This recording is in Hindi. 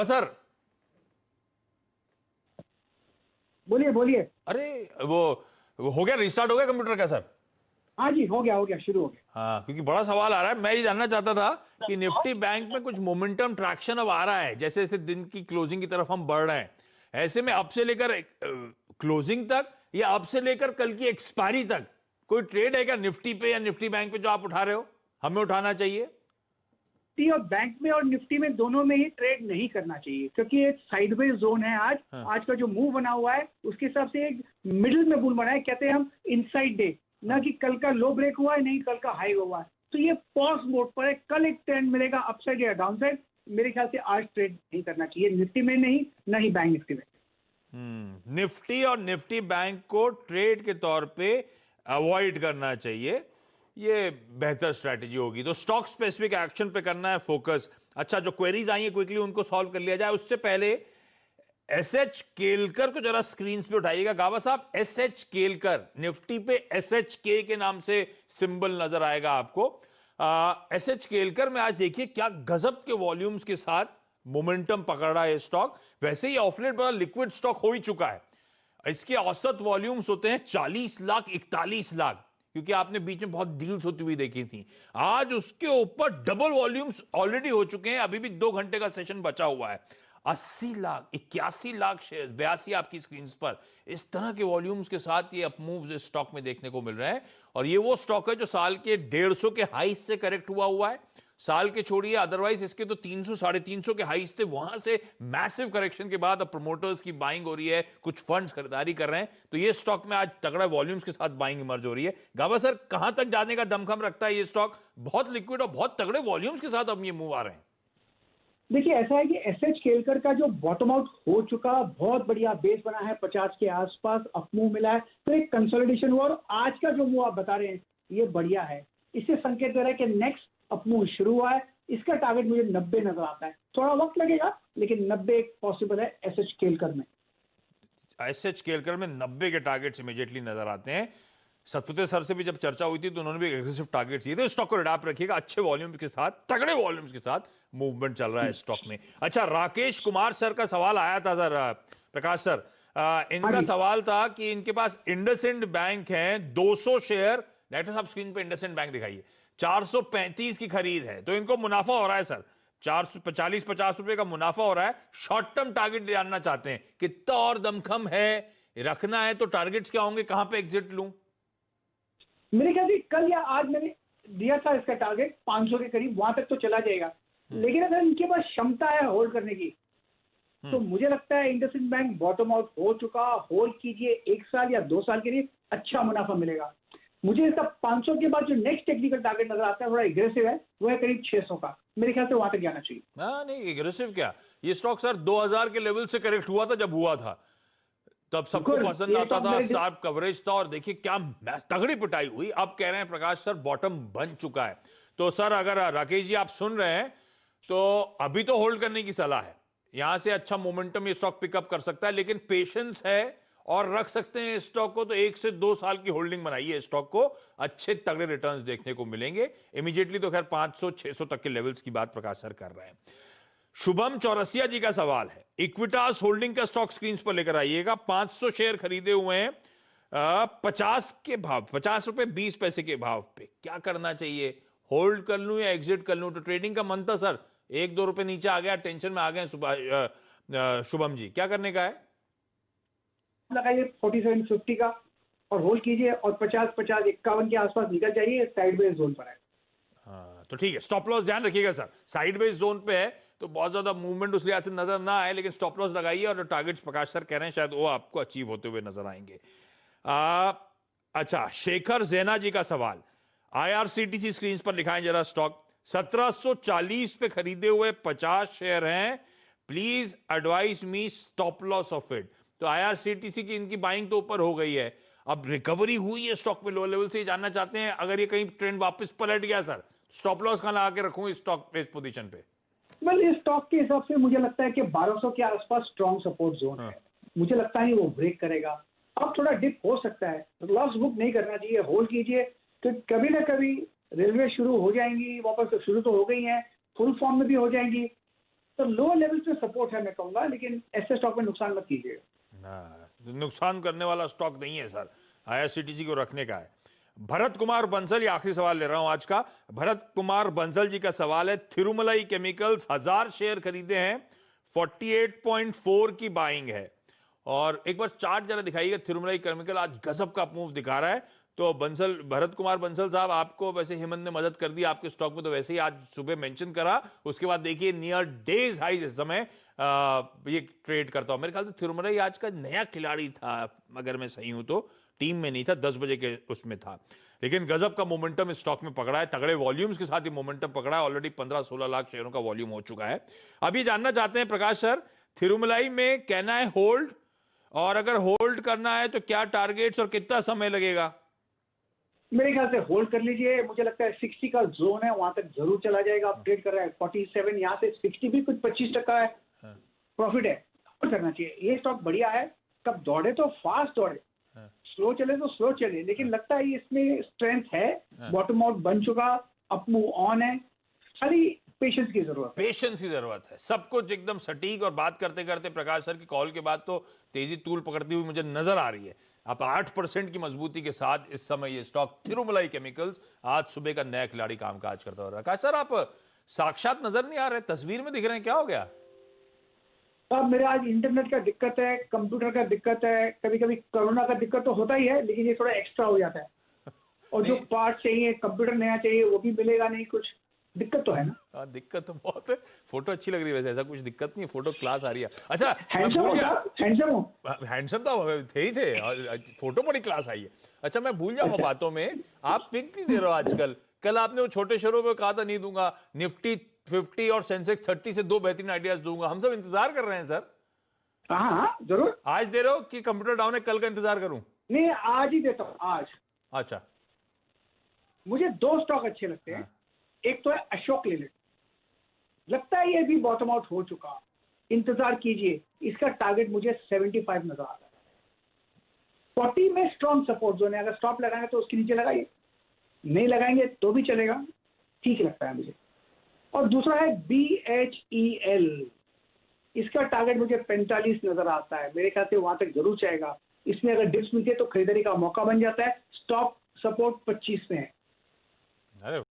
सर। बोलिए बोलिए। अरे वो हो गया, रिस्टार्ट हो गया कंप्यूटर का सर? हाँ जी, हो गया शुरू हो गया। हाँ, क्योंकि बड़ा सवाल आ रहा है। मैं ये जानना चाहता था कि निफ्टी बैंक में कुछ मोमेंटम ट्रैक्शन अब आ रहा है, जैसे जैसे दिन की क्लोजिंग की तरफ हम बढ़ रहे हैं। ऐसे में अब से लेकर क्लोजिंग तक या अब से लेकर कल की एक्सपायरी तक कोई ट्रेड है क्या निफ्टी पे या निफ्टी बैंक पे जो आप उठा रहे हो, हमें उठाना चाहिए? निफ्टी और बैंक में और निफ्टी में दोनों में ही ट्रेड नहीं करना चाहिए, क्योंकि एक साइडवेज जोन है आज। हाँ। आज का जो मूव बना हुआ है उसके हिसाब से एक मिडिल में बुल बना है, कहते हैं हम इनसाइड डे। ना कि कल का लो ब्रेक हुआ है, नहीं कल का हाई हुआ है, तो ये पॉज मोड पर है। कल एक ट्रेंड मिलेगा अपसाइड या डाउनसाइड। मेरे ख्याल से आज ट्रेड नहीं करना चाहिए, निफ्टी में नहीं, ना ही बैंक निफ्टी में। निफ्टी और निफ्टी बैंक को ट्रेड के तौर पे अवॉइड करना चाहिए, ये बेहतर स्ट्रैटेजी होगी। तो स्टॉक स्पेसिफिक एक्शन पे करना है फोकस। अच्छा, जो क्वेरीज आई है क्विकली उनको सॉल्व कर लिया जाए। उससे पहले एसएच केलकर को जरा स्क्रीन पे उठाइएगा गावा साहब। एसएच केलकर, निफ्टी पे एसएचके के नाम से सिंबल नजर आएगा आपको। एसएच केलकर में आज देखिए क्या गजब के वॉल्यूम्स के साथ मोमेंटम पकड़ रहा है स्टॉक। वैसे ही ऑफलेट बड़ा लिक्विड स्टॉक हो ही चुका है। इसके औसत वॉल्यूम्स होते हैं 40 लाख 41 लाख, क्योंकि आपने बीच में बहुत डील्स होती हुई देखी थी। आज उसके ऊपर डबल वॉल्यूम्स ऑलरेडी हो चुके हैं। अभी भी 2 घंटे का सेशन बचा हुआ है। 80 लाख 81 लाख शेयर, 82 आपकी स्क्रीन पर, इस तरह के वॉल्यूम्स के साथ ये अपमूव्स इस स्टॉक में देखने को मिल रहे हैं। और ये वो स्टॉक है जो साल के 150 के हाई से करेक्ट हुआ है। साल के छोड़िए, अदरवाइज इसके तो 300 350 के हाईस थे, वहां से मैसिव करेक्शन के बाद अब प्रमोटर्स की बाइंग हो रही है, कुछ फंड्स खरीदारी कर रहे हैं। तो ये स्टॉक में आज तगड़ा वॉल्यूम्स के साथ बाइंग इमर्ज हो रही है। गावा सर, कहां तक जाने का दमखम रखता है ये स्टॉक? बहुत लिक्विड और बहुत तगड़े वॉल्यूम्स के साथ अब ये मूव आ रहे हैं। देखिए, ऐसा है कि एसएच केलकर का जो बॉटम आउट हो चुका, बहुत बढ़िया बेस बना है, 50 के आसपास अपमूव मिला है, तो एक कंसोलिडेशन हुआ। और आज का जो मूव आप बता रहे हैं ये बढ़िया है। इससे संकेत दे रहा है कि नेक्स्ट अपमूव शुरू हुआ है। इसका टारगेट मुझे 90 नजर आता है। थोड़ा वक्त लगेगा, लेकिन 90 पॉसिबल है एसएच केलकर में। एसएच केलकर में 90 के टारगेट्स इमीडिएटली नजर आते हैं। सतपुते सर से भी जब चर्चा हुई थी तो उन्होंने भी एग्रेसिव टारगेट दिए थे। स्टॉक को रिडाप रखिएगा, अच्छे वॉल्यूम के साथ, तगड़े वॉल्यूम्स के साथ मूवमेंट चल रहा है स्टॉक में। अच्छा, राकेश कुमार सर का सवाल आया था सर, प्रकाश सर, इनका सवाल था कि इनके पास इंडसइंड बैंक है 200 शेयर। डायरेक्टर साहब स्क्रीन पे इंडसइंड बैंक दिखाइए। 435 की खरीद है, तो इनको मुनाफा हो रहा है सर, 440-50 रुपए का मुनाफा हो रहा है। शॉर्ट टर्म टारगेट जानना चाहते हैं, कितना और दमखम है, रखना है तो टारगेट्स क्या होंगे, कहां पे एग्जिट लूं? मेरे ख्याल से कल या आज मैंने दिया था इसका टारगेट 500 के करीब, वहां तक तो चला जाएगा। लेकिन अगर इनके पास क्षमता है होल्ड करने की, तो मुझे लगता है इंडसइंड बैंक बॉटम आउट हो चुका। होल्ड कीजिए 1 साल या 2 साल के लिए, अच्छा मुनाफा मिलेगा। मुझे इसका 500 के बाद जो नेक्स्ट टेक्निकल टारगेट नजर आता है, थोड़ा एग्रेसिव है, वो है करीब 600 का। मेरे ख्याल से वहां तक जाना चाहिए। हाँ नहीं, एग्रेसिव क्या, ये स्टॉक सर 2000 के लेवल से करेक्ट हुआ था जब हुआ था, तब सबको बिल्कुल, पसंद ये आता तो था, मेरे शार्प कवरेज था, और देखिए क्या तगड़ी पिटाई हुई। अब कह रहे हैं प्रकाश सर बॉटम बन चुका है। तो सर अगर राकेश जी आप सुन रहे हैं तो अभी तो होल्ड करने की सलाह है। यहां से अच्छा मोमेंटम ये स्टॉक पिकअप कर सकता है, लेकिन पेशेंस है और रख सकते हैं स्टॉक को। तो 1 से 2 साल की होल्डिंग बनाइए स्टॉक को, अच्छे तगड़े रिटर्न्स देखने को मिलेंगे। इमीडिएटली तो खैर 500-600 तक के लेवल्स की बात प्रकाश सर कर रहे हैं। शुभम चौरसिया जी का सवाल है, इक्विटास होल्डिंग का स्टॉक स्क्रीन पर लेकर आइएगा। 500 शेयर खरीदे हुए हैं 50 के भाव, 50 रुपए 20 पैसे के भाव पे। क्या करना चाहिए, होल्ड कर लूं या एग्जिट कर लूं? तो ट्रेडिंग का मन था सर, 1-2 रुपए नीचे आ गया, टेंशन में आ गए शुभम जी, क्या करने का है? लगाइए 4750 का और होल्ड कीजिए, और 50-50 51 के आसपास निकल जाइए, साइडवेज जोन पर है। हाँ तो ठीक है, स्टॉप लॉस ध्यान रखिएगा सर, साइडवेज जोन पे है तो बहुत ज्यादा मूवमेंट उस लिहाज से नजर ना आए, लेकिन स्टॉप लॉस लगाइए और टारगेट्स प्रकाश सर कह रहे हैं शायद वो आपको अचीव होते हुए नजर आएंगे। अच्छा, शेखर जैना जी का सवाल, आईआरसीटीसी स्क्रीन पर दिखाएं जरा स्टॉक। 1740 पे खरीदे हुए 50 शेयर हैं, please advice me stop loss of it. तो आईआरसीटीसी की इनकी बाइंग तो ऊपर हो गई है, अब रिकवरी हुई है स्टॉक में लो लेवल से, जानना चाहते हैं अगर ये कहीं ट्रेंड वापस पलट गया सर, स्टॉप लॉस कहां लगा के रखूं इस स्टॉक पे, इस पोजीशन पे? वेल, इस स्टॉक के हिसाब से मुझे लगता है कि 1200 के आसपास स्ट्रॉन्ग सपोर्ट जोन है। मुझे लगता है वो ब्रेक करेगा। अब थोड़ा डिप हो सकता है, लॉस बुक नहीं करना चाहिए, होल्ड कीजिए। तो कभी ना कभी रेलवे शुरू हो जाएंगी वापस, शुरू तो हो गई हैं, फुल फॉर्म में भी हो जाएंगी। तो लोअर लेवल पे सपोर्ट है मैं कहूंगा, लेकिन ऐसे स्टॉक में नुकसान मत कीजिएगा। नुकसान करने वाला स्टॉक नहीं है सर, आईआरसीटीसी को रखने का है। भरत कुमार बंसल, ये आखिरी सवाल ले रहा हूं आज का। भरत कुमार बंसल जी का सवाल है, थिरुमलाई केमिकल्स 1000 शेयर खरीदे हैं, 48.4 की बाइंग है। और एक बार चार्ट जरा दिखाइएगा, थिरुमलाई केमिकल आज गजब का मूव दिखा रहा है। तो बंसल, भरत कुमार बंसल साहब, आपको वैसे हेमंत ने मदद कर दी आपके स्टॉक में, तो वैसे ही आज सुबह मेंशन करा, उसके बाद देखिए नियर डेज हाई इस समय ये ट्रेड करता हूं। मेरे ख्याल से थिरुमलाई आज का नया खिलाड़ी था, अगर मैं सही हूं तो, टीम में नहीं था, 10 बजे के उसमें था, लेकिन गजब का मोमेंटम इस स्टॉक में पकड़ा है, तगड़े वॉल्यूम्स के साथ ही मोमेंटम पकड़ा है। ऑलरेडी 15-16 लाख शेयरों का वॉल्यूम हो चुका है। अभी जानना चाहते हैं प्रकाश सर, थिरुमलाई में कैन आई होल्ड, और अगर होल्ड करना है तो क्या टारगेट्स और कितना समय लगेगा? मेरे ख्याल से होल्ड कर लीजिए, मुझे लगता है 60 का जोन है, वहां तक जरूर चला जाएगा। आप ट्रेड कर रहा है 47, यहाँ से 60 भी कुछ 25% है प्रॉफिट है, होल्ड करना चाहिए। ये स्टॉक बढ़िया है, कब दौड़े तो फास्ट दौड़े, स्लो चले तो स्लो चले, लेकिन लगता है इसमें स्ट्रेंथ है, बॉटम आउट बन चुका, अप मूव ऑन है, सारी पेशेंस की जरूरत है। पेशेंस की जरूरत है, सब कुछ एकदम सटीक। और बात करते करते प्रकाश सर की कॉल के बाद तो तेजी तूल पकड़ती हुई मुझे नजर आ रही है। आप 8% की मजबूती के साथ इस समय ये स्टॉक थिरुमलाई केमिकल्स आज सुबह का नया खिलाड़ी कामकाज करता हो रहा है। प्रकाश सर, आप साक्षात नजर नहीं आ रहे, तस्वीर में दिख रहे हैं, क्या हो गया? अब मेरे आज इंटरनेट का दिक्कत है, कंप्यूटर का दिक्कत है, कभी कभी कोरोना का दिक्कत तो होता ही है, लेकिन ये थोड़ा एक्स्ट्रा हो जाता है। और जो पार्ट चाहिए, कंप्यूटर नया चाहिए, वो भी मिलेगा नहीं, कुछ दिक्कत तो है ना। दिक्कत तो बहुत है। फोटो अच्छी लग रही है वैसे, ऐसा कुछ दिक्कत नहीं है, फोटो क्लास आ रही है। अच्छा, हैंडसम हो साहब, हैंडसम हो। हैंडसम तो थे ही थे, और फोटो बड़ी क्लास आई है। अच्छा, मैं भूल जाऊंगा बातों में, आप पिक नहीं दे रहे हो आजकल। कल आपने वो छोटे शेयरों में कहा था नहीं दूंगा, निफ्टी 50 और सेंसेक्स 30 से 2 बेहतरीन आइडियाज दूंगा। हम सब इंतजार कर रहे हैं सर। हाँ हाँ जरूर। आज दे रहे हो कि कंप्यूटर डाउन है, कल का इंतजार करूं? नहीं, आज ही देता हूँ, आज। अच्छा, मुझे 2 स्टॉक अच्छे लगते हैं। एक तो है अशोक लेलैंड, लगता है ये भी बॉटम आउट हो चुका, इंतजार कीजिए, इसका टारगेट मुझे 75 नजर आ रहा है। 40 में स्ट्रॉन्ग सपोर्ट जोन है, अगर स्टॉप लगाएंगे तो उसके नीचे लगाइए, नहीं लगाएंगे तो भी चलेगा, ठीक लगता है मुझे। और दूसरा है BHEL, इसका टारगेट मुझे 45 नजर आता है, मेरे ख्याल से वहां तक जरूर जाएगा। इसमें अगर डिप्स मिलती है तो खरीदारी का मौका बन जाता है। स्टॉप सपोर्ट 25 में है। अरे